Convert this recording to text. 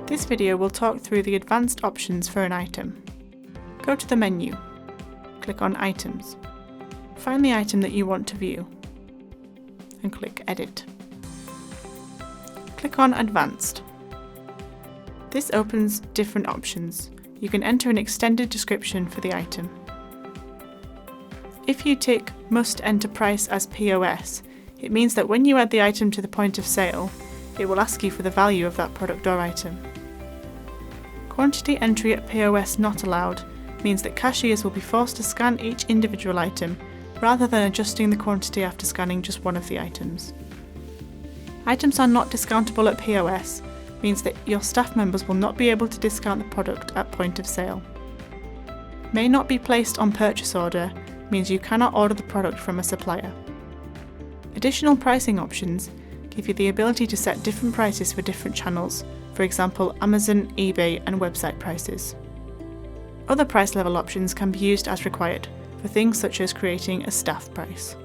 This video will talk through the advanced options for an item. Go to the menu, click on Items, find the item that you want to view, and click Edit. Click on Advanced. This opens different options. You can enter an extended description for the item. If you tick Must enter price as POS, it means that when you add the item to the point of sale, it will ask you for the value of that product or item. Quantity entry at POS not allowed means that cashiers will be forced to scan each individual item rather than adjusting the quantity after scanning just one of the items. Items are not discountable at POS means that your staff members will not be able to discount the product at point of sale. May not be placed on purchase order means you cannot order the product from a supplier. Additional pricing options give you the ability to set different prices for different channels, for example Amazon, eBay and website prices. Other price level options can be used as required for things such as creating a staff price.